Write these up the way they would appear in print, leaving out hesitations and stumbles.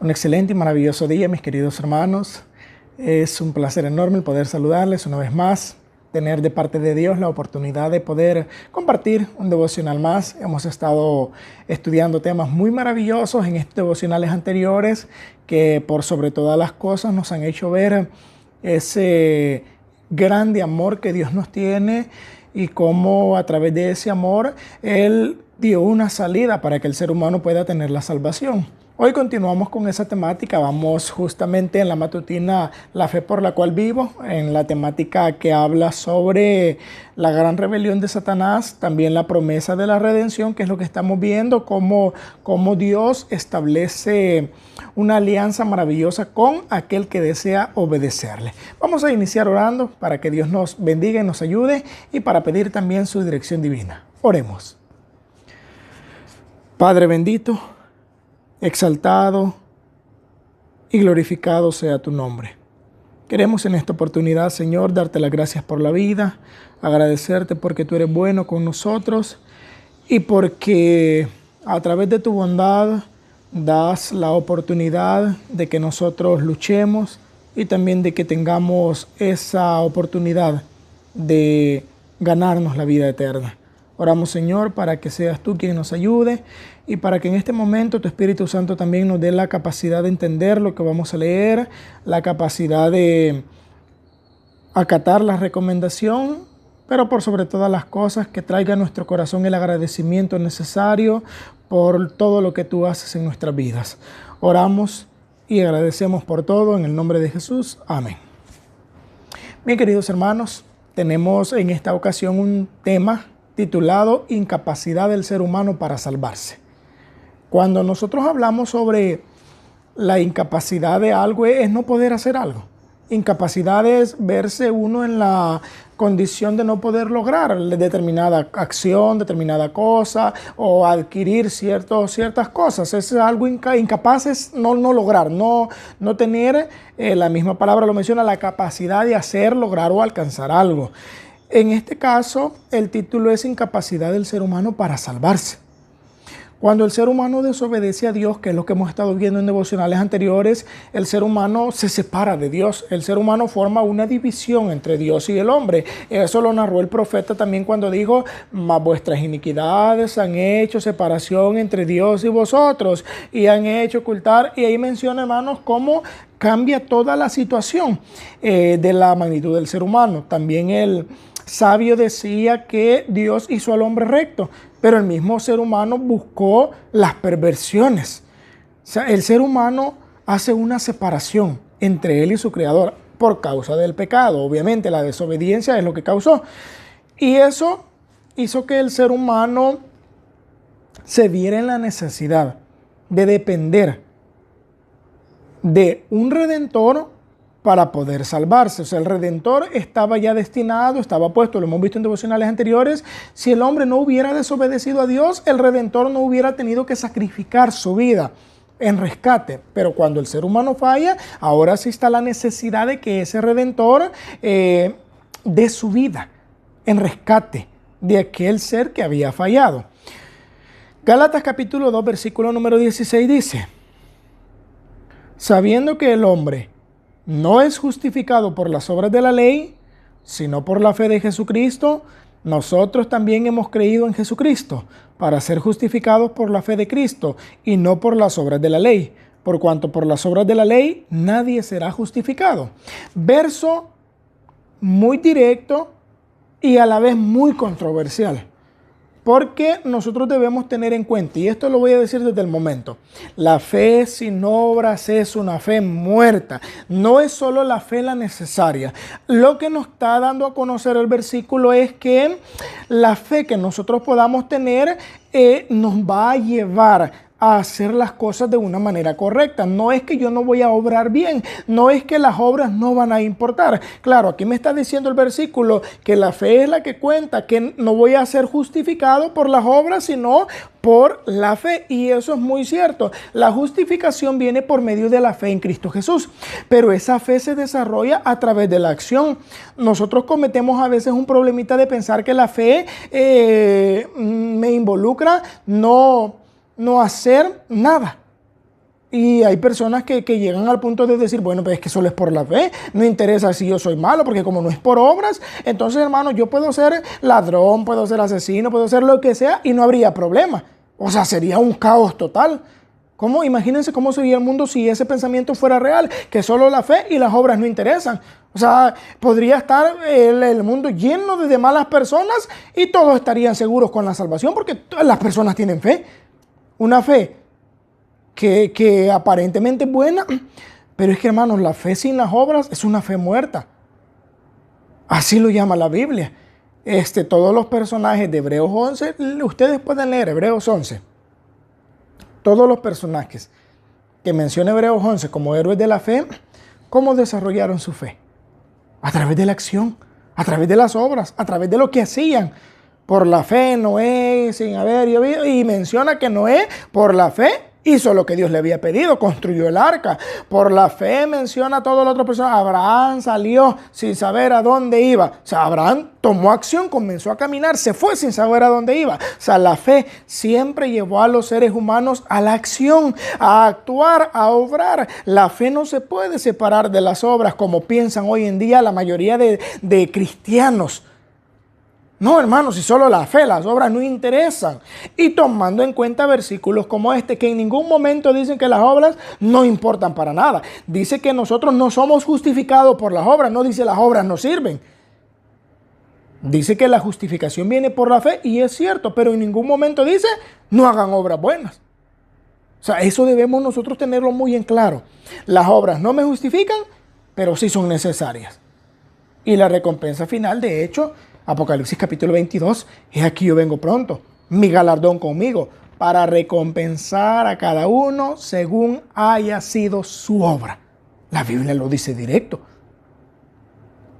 Un excelente y maravilloso día, mis queridos hermanos. Es un placer enorme el poder saludarles una vez más, tener de parte de Dios la oportunidad de poder compartir un devocional más. Hemos estado estudiando temas muy maravillosos en estos devocionales anteriores que por sobre todas las cosas nos han hecho ver ese grande amor que Dios nos tiene y cómo a través de ese amor Él dio una salida para que el ser humano pueda tener la salvación. Hoy continuamos con esa temática, vamos justamente en la matutina La fe por la cual vivo, en la temática que habla sobre la gran rebelión de Satanás, también la promesa de la redención, que es lo que estamos viendo, cómo Dios establece una alianza maravillosa con aquel que desea obedecerle. Vamos a iniciar orando para que Dios nos bendiga y nos ayude y para pedir también su dirección divina. Oremos. Padre bendito, exaltado y glorificado sea tu nombre. Queremos en esta oportunidad, Señor, darte las gracias por la vida, agradecerte porque tú eres bueno con nosotros y porque a través de tu bondad das la oportunidad de que nosotros luchemos y también de que tengamos esa oportunidad de ganarnos la vida eterna. Oramos, Señor, para que seas tú quien nos ayude y para que en este momento tu Espíritu Santo también nos dé la capacidad de entender lo que vamos a leer, la capacidad de acatar la recomendación, pero por sobre todas las cosas que traiga a nuestro corazón el agradecimiento necesario por todo lo que tú haces en nuestras vidas. Oramos y agradecemos por todo en el nombre de Jesús. Amén. Bien, queridos hermanos, tenemos en esta ocasión un tema titulado Incapacidad del ser humano para salvarse. Cuando nosotros hablamos sobre la incapacidad de algo es no poder hacer algo. Incapacidad es verse uno en la condición de no poder lograr determinada acción, determinada cosa o adquirir ciertas cosas. Es algo incapaz, es no lograr, no tener, la misma palabra lo menciona, la capacidad de hacer, lograr o alcanzar algo. En este caso, el título es Incapacidad del ser humano para salvarse. Cuando el ser humano desobedece a Dios, que es lo que hemos estado viendo en devocionales anteriores, el ser humano se separa de Dios. El ser humano forma una división entre Dios y el hombre. Eso lo narró el profeta también cuando dijo, mas vuestras iniquidades han hecho separación entre Dios y vosotros y han hecho ocultar. Y ahí menciona, hermanos, cómo cambia toda la situación de la magnitud del ser humano. También el sabio decía que Dios hizo al hombre recto, pero el mismo ser humano buscó las perversiones. O sea, el ser humano hace una separación entre él y su creador por causa del pecado. Obviamente la desobediencia es lo que causó. Y eso hizo que el ser humano se viera en la necesidad de depender de un redentor para poder salvarse. O sea, el Redentor estaba ya destinado, estaba puesto, lo hemos visto en devocionales anteriores. Si el hombre no hubiera desobedecido a Dios, el Redentor no hubiera tenido que sacrificar su vida en rescate. Pero cuando el ser humano falla, ahora sí está la necesidad de que ese Redentor dé su vida en rescate de aquel ser que había fallado. Gálatas capítulo 2, versículo número 16 dice, sabiendo que el hombre no es justificado por las obras de la ley, sino por la fe de Jesucristo, nosotros también hemos creído en Jesucristo para ser justificados por la fe de Cristo y no por las obras de la ley, por cuanto por las obras de la ley nadie será justificado. Verso muy directo y a la vez muy controversial. Porque nosotros debemos tener en cuenta, y esto lo voy a decir desde el momento, la fe sin obras es una fe muerta. No es solo la fe la necesaria. Lo que nos está dando a conocer el versículo es que la fe que nosotros podamos tener nos va a llevar a hacer las cosas de una manera correcta. No es que yo no voy a obrar bien, no es que las obras no van a importar. Claro, aquí me está diciendo el versículo que la fe es la que cuenta, que no voy a ser justificado por las obras, sino por la fe. Y eso es muy cierto. La justificación viene por medio de la fe en Cristo Jesús, pero esa fe se desarrolla a través de la acción. Nosotros cometemos a veces un problemita de pensar que la fe me involucra no hacer nada. Y hay personas que llegan al punto de decir, bueno, pues es que solo es por la fe, no interesa si yo soy malo, porque como no es por obras, entonces, hermano, yo puedo ser ladrón, puedo ser asesino, puedo ser lo que sea y no habría problema. O sea, sería un caos total. ¿Cómo? Imagínense cómo sería el mundo si ese pensamiento fuera real, que solo la fe y las obras no interesan. O sea, podría estar el mundo lleno de malas personas y todos estarían seguros con la salvación porque todas las personas tienen fe. Una fe que aparentemente es buena, pero es que, hermanos, la fe sin las obras es una fe muerta. Así lo llama la Biblia. Todos los personajes de Hebreos 11, ustedes pueden leer Hebreos 11. Todos los personajes que menciona Hebreos 11 como héroes de la fe, ¿cómo desarrollaron su fe? A través de la acción, a través de las obras, a través de lo que hacían. Por la fe, Noé, sin haber llovido, y menciona que Noé, por la fe, hizo lo que Dios le había pedido, construyó el arca. Por la fe menciona a todas las otras personas. Abraham salió sin saber a dónde iba. O sea, Abraham tomó acción, comenzó a caminar, se fue sin saber a dónde iba. O sea, la fe siempre llevó a los seres humanos a la acción, a actuar, a obrar. La fe no se puede separar de las obras como piensan hoy en día la mayoría de cristianos. No, hermanos, si solo la fe, las obras no interesan. Y tomando en cuenta versículos como este, que en ningún momento dicen que las obras no importan para nada. Dice que nosotros no somos justificados por las obras, no dice las obras no sirven. Dice que la justificación viene por la fe y es cierto, pero en ningún momento dice no hagan obras buenas. O sea, eso debemos nosotros tenerlo muy en claro. Las obras no me justifican, pero sí son necesarias. Y la recompensa final, de hecho, Apocalipsis capítulo 22, es aquí yo vengo pronto, mi galardón conmigo, para recompensar a cada uno según haya sido su obra. La Biblia lo dice directo.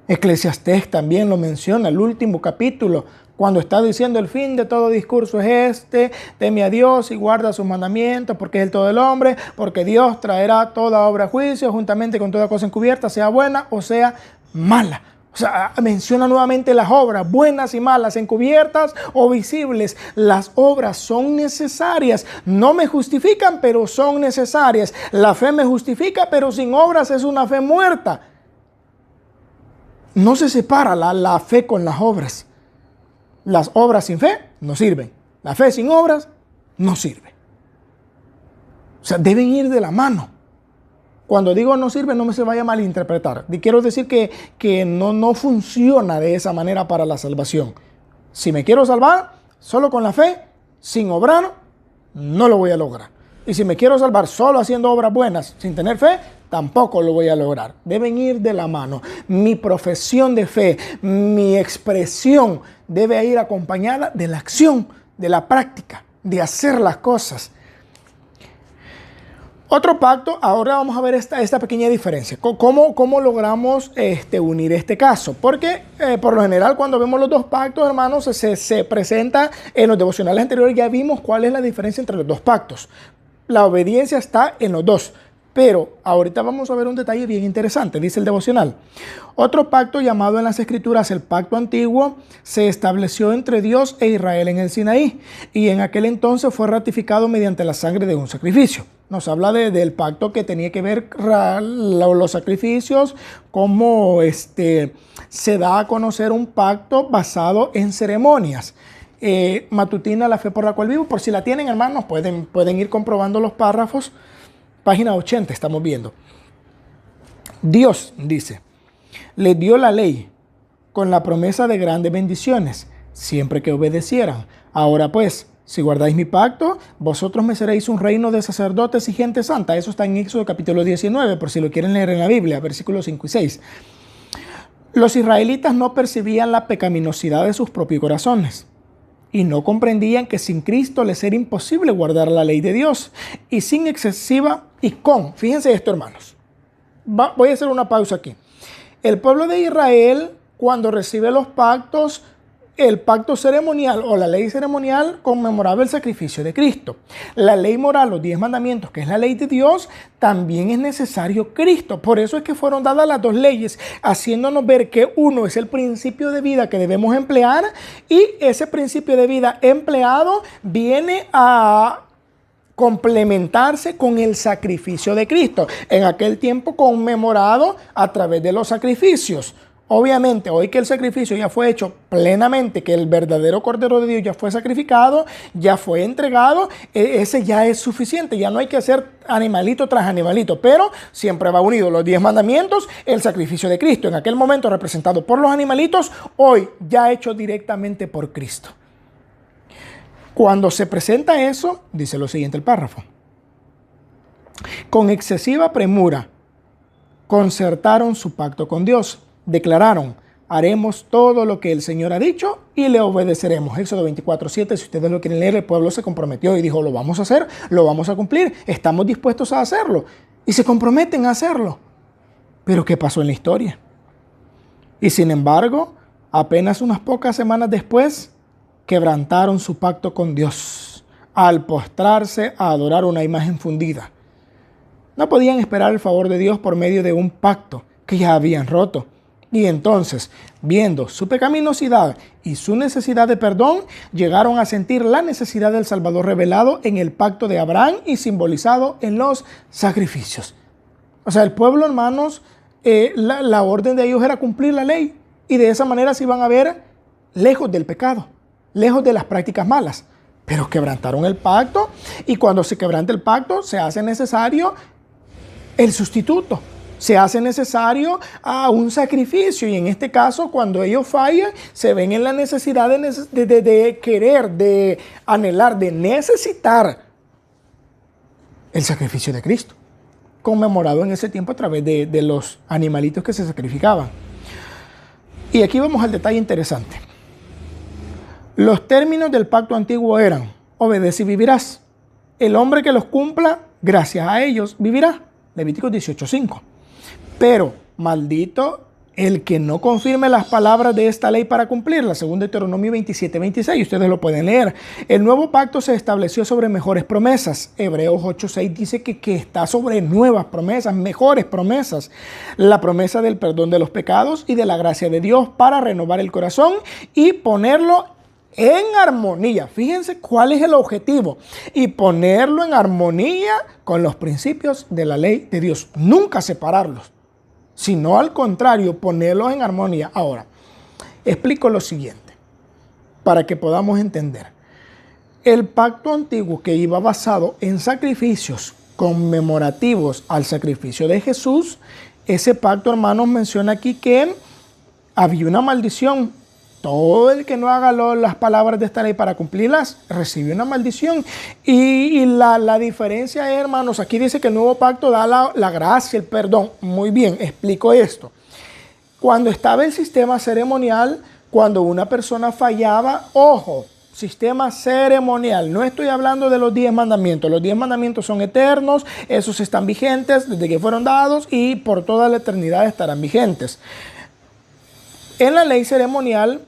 Eclesiastés también lo menciona, el último capítulo, cuando está diciendo el fin de todo discurso es teme a Dios y guarda sus mandamientos, porque es el todo del hombre, porque Dios traerá toda obra a juicio, juntamente con toda cosa encubierta, sea buena o sea mala. O sea, menciona nuevamente las obras, buenas y malas, encubiertas o visibles. Las obras son necesarias. No me justifican, pero son necesarias. La fe me justifica, pero sin obras es una fe muerta. No se separa la fe con las obras. Las obras sin fe no sirven. La fe sin obras no sirve. O sea, deben ir de la mano. Cuando digo no sirve, no me se vaya a malinterpretar. Quiero decir que no funciona de esa manera para la salvación. Si me quiero salvar solo con la fe, sin obrar, no lo voy a lograr. Y si me quiero salvar solo haciendo obras buenas, sin tener fe, tampoco lo voy a lograr. Deben ir de la mano. Mi profesión de fe, mi expresión debe ir acompañada de la acción, de la práctica, de hacer las cosas. Otro pacto, ahora vamos a ver esta pequeña diferencia. ¿Cómo logramos unir este caso? Porque por lo general cuando vemos los dos pactos, hermanos, se presenta en los devocionales anteriores, ya vimos cuál es la diferencia entre los dos pactos. La obediencia está en los dos. Pero ahorita vamos a ver un detalle bien interesante, dice el devocional. Otro pacto llamado en las Escrituras el pacto antiguo se estableció entre Dios e Israel en el Sinaí y en aquel entonces fue ratificado mediante la sangre de un sacrificio. Nos habla del pacto que tenía que ver los sacrificios, cómo se da a conocer un pacto basado en ceremonias. Matutina, la fe por la cual vivo, por si la tienen, hermanos, pueden ir comprobando los párrafos. Página 80 estamos viendo. Dios, dice, les dio la ley con la promesa de grandes bendiciones, siempre que obedecieran. Ahora pues, si guardáis mi pacto, vosotros me seréis un reino de sacerdotes y gente santa. Eso está en Éxodo capítulo 19, por si lo quieren leer en la Biblia, versículos 5 y 6. Los israelitas no percibían la pecaminosidad de sus propios corazones y no comprendían que sin Cristo les era imposible guardar la ley de Dios y sin excesiva fíjense esto, hermanos, voy a hacer una pausa aquí. El pueblo de Israel, cuando recibe los pactos, el pacto ceremonial o la ley ceremonial conmemoraba el sacrificio de Cristo. La ley moral, los 10 mandamientos, que es la ley de Dios, también es necesario Cristo. Por eso es que fueron dadas las dos leyes, haciéndonos ver que uno es el principio de vida que debemos emplear y ese principio de vida empleado viene a complementarse con el sacrificio de Cristo, en aquel tiempo conmemorado a través de los sacrificios. Obviamente, hoy que el sacrificio ya fue hecho plenamente, que el verdadero Cordero de Dios ya fue sacrificado, ya fue entregado, ese ya es suficiente. Ya no hay que hacer animalito tras animalito, pero siempre va unido los 10 mandamientos, el sacrificio de Cristo, en aquel momento representado por los animalitos, hoy ya hecho directamente por Cristo. Cuando se presenta eso, dice lo siguiente el párrafo: con excesiva premura concertaron su pacto con Dios. Declararon: haremos todo lo que el Señor ha dicho y le obedeceremos. Éxodo 24:7, si ustedes lo quieren leer, el pueblo se comprometió y dijo: lo vamos a hacer, lo vamos a cumplir, estamos dispuestos a hacerlo. Y se comprometen a hacerlo. Pero ¿qué pasó en la historia? Y sin embargo, apenas unas pocas semanas después, quebrantaron su pacto con Dios al postrarse a adorar una imagen fundida. No podían esperar el favor de Dios por medio de un pacto que ya habían roto. Y entonces, viendo su pecaminosidad y su necesidad de perdón, llegaron a sentir la necesidad del Salvador revelado en el pacto de Abraham y simbolizado en los sacrificios. O sea, el pueblo, hermanos, la orden de ellos era cumplir la ley. Y de esa manera se iban a ver lejos del pecado, lejos de las prácticas malas. Pero quebrantaron el pacto, y cuando se quebranta el pacto, se hace necesario el sustituto. Se hace necesario un sacrificio, y en este caso, cuando ellos fallan, se ven en la necesidad de querer, de anhelar, de necesitar el sacrificio de Cristo, conmemorado en ese tiempo a través de los animalitos que se sacrificaban. Y aquí vamos al detalle interesante. Los términos del pacto antiguo eran: obedece y vivirás. El hombre que los cumpla, gracias a ellos vivirá. Levíticos 18:5. Pero maldito el que no confirme las palabras de esta ley para cumplirla, según Deuteronomio 27:26, ustedes lo pueden leer. El nuevo pacto se estableció sobre mejores promesas. Hebreos 8:6 dice que está sobre nuevas promesas, mejores promesas. La promesa del perdón de los pecados y de la gracia de Dios para renovar el corazón y ponerlo en armonía. Fíjense cuál es el objetivo: y ponerlo en armonía con los principios de la ley de Dios. Nunca separarlos, sino al contrario, ponerlos en armonía. Ahora, explico lo siguiente, para que podamos entender. El pacto antiguo, que iba basado en sacrificios conmemorativos al sacrificio de Jesús, ese pacto, hermanos, menciona aquí que había una maldición. Todo el que no haga las palabras de esta ley para cumplirlas, recibe una maldición. Y la diferencia es, hermanos, aquí dice que el nuevo pacto da la gracia, el perdón. Muy bien, explico esto. Cuando estaba el sistema ceremonial, cuando una persona fallaba, ojo, sistema ceremonial, no estoy hablando de los 10 mandamientos. Los 10 mandamientos son eternos, esos están vigentes desde que fueron dados y por toda la eternidad estarán vigentes. En la ley ceremonial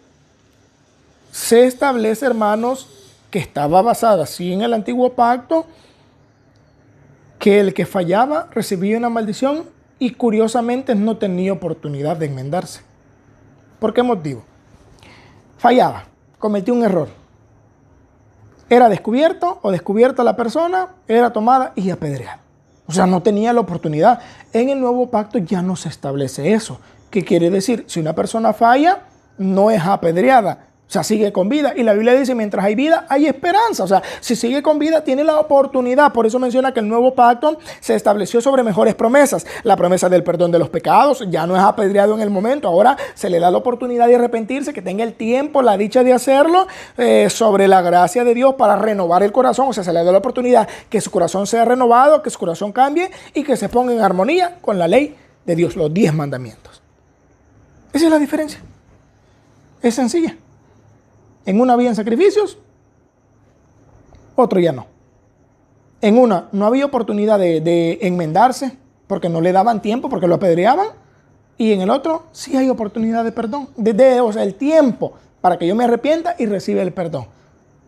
se establece, hermanos, que estaba basada así en el antiguo pacto, que el que fallaba recibía una maldición y curiosamente no tenía oportunidad de enmendarse. ¿Por qué motivo? Fallaba, cometió un error. Era descubierto o descubierta la persona, era tomada y apedreada. O sea, no tenía la oportunidad. En el nuevo pacto ya no se establece eso. ¿Qué quiere decir? Si una persona falla, no es apedreada. O sea, sigue con vida. Y la Biblia dice, mientras hay vida, hay esperanza. O sea, si sigue con vida, tiene la oportunidad. Por eso menciona que el nuevo pacto se estableció sobre mejores promesas. La promesa del perdón de los pecados, ya no es apedreado en el momento. Ahora se le da la oportunidad de arrepentirse, que tenga el tiempo, la dicha de hacerlo, sobre la gracia de Dios para renovar el corazón. O sea, se le da la oportunidad que su corazón sea renovado, que su corazón cambie y que se ponga en armonía con la ley de Dios, los 10 mandamientos. Esa es la diferencia. Es sencilla. En una había sacrificios, otro ya no. En una no había oportunidad de enmendarse porque no le daban tiempo, porque lo apedreaban. Y en el otro sí hay oportunidad de perdón, o sea, el tiempo para que yo me arrepienta y reciba el perdón.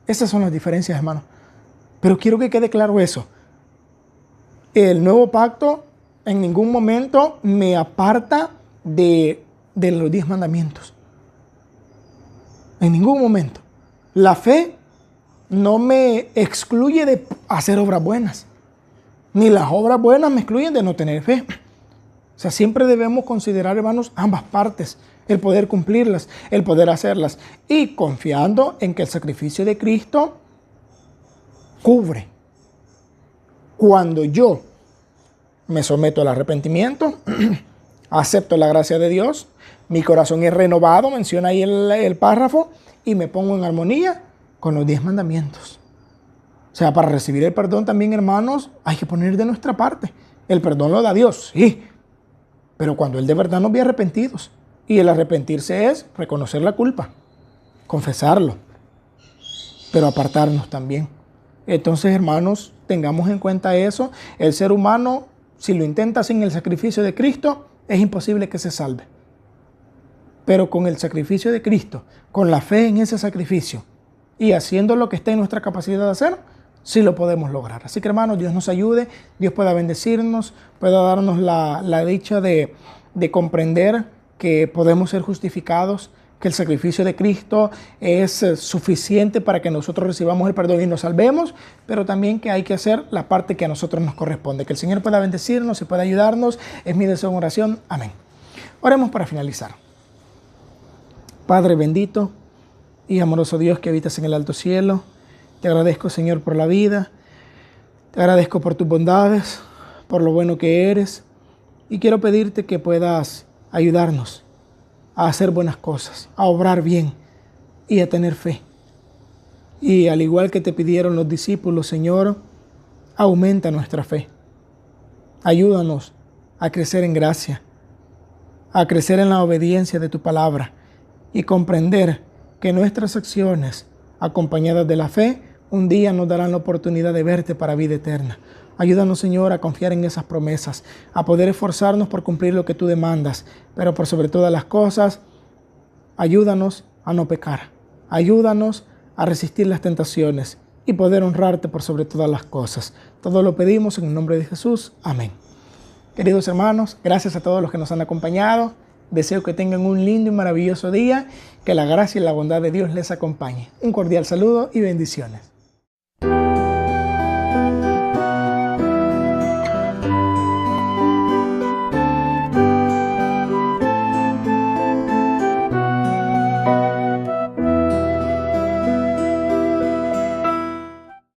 Esas son las diferencias, hermano. Pero quiero que quede claro eso. El nuevo pacto en ningún momento me aparta de los 10 mandamientos. En ningún momento. La fe no me excluye de hacer obras buenas, ni las obras buenas me excluyen de no tener fe. O sea, siempre debemos considerar, hermanos, ambas partes, el poder cumplirlas, el poder hacerlas, y confiando en que el sacrificio de Cristo cubre. Cuando yo me someto al arrepentimiento, acepto la gracia de Dios, mi corazón es renovado, menciona ahí el párrafo, y me pongo en armonía con los 10 mandamientos. O sea, para recibir el perdón también, hermanos, hay que poner de nuestra parte. El perdón lo da Dios, sí, pero cuando Él de verdad nos ve arrepentidos. Y el arrepentirse es reconocer la culpa, confesarlo, pero apartarnos también. Entonces, hermanos, tengamos en cuenta eso. El ser humano, si lo intenta sin el sacrificio de Cristo, es imposible que se salve. Pero con el sacrificio de Cristo, con la fe en ese sacrificio y haciendo lo que esté en nuestra capacidad de hacer, sí lo podemos lograr. Así que, hermanos, Dios nos ayude, Dios pueda bendecirnos, pueda darnos la dicha de comprender que podemos ser justificados, que el sacrificio de Cristo es suficiente para que nosotros recibamos el perdón y nos salvemos, pero también que hay que hacer la parte que a nosotros nos corresponde. Que el Señor pueda bendecirnos y pueda ayudarnos. Es mi deseo en oración. Amén. Oremos para finalizar. Padre bendito y amoroso Dios que habitas en el alto cielo, te agradezco, Señor, por la vida. Te agradezco por tus bondades, por lo bueno que eres. Y quiero pedirte que puedas ayudarnos a hacer buenas cosas, a obrar bien y a tener fe. Y al igual que te pidieron los discípulos, Señor, aumenta nuestra fe. Ayúdanos a crecer en gracia, a crecer en la obediencia de tu palabra y comprender que nuestras acciones, acompañadas de la fe, un día nos darán la oportunidad de verte para vida eterna. Ayúdanos, Señor, a confiar en esas promesas, a poder esforzarnos por cumplir lo que tú demandas, pero por sobre todas las cosas, ayúdanos a no pecar. Ayúdanos a resistir las tentaciones y poder honrarte por sobre todas las cosas. Todo lo pedimos en el nombre de Jesús. Amén. Queridos hermanos, gracias a todos los que nos han acompañado. Deseo que tengan un lindo y maravilloso día, que la gracia y la bondad de Dios les acompañe. Un cordial saludo y bendiciones.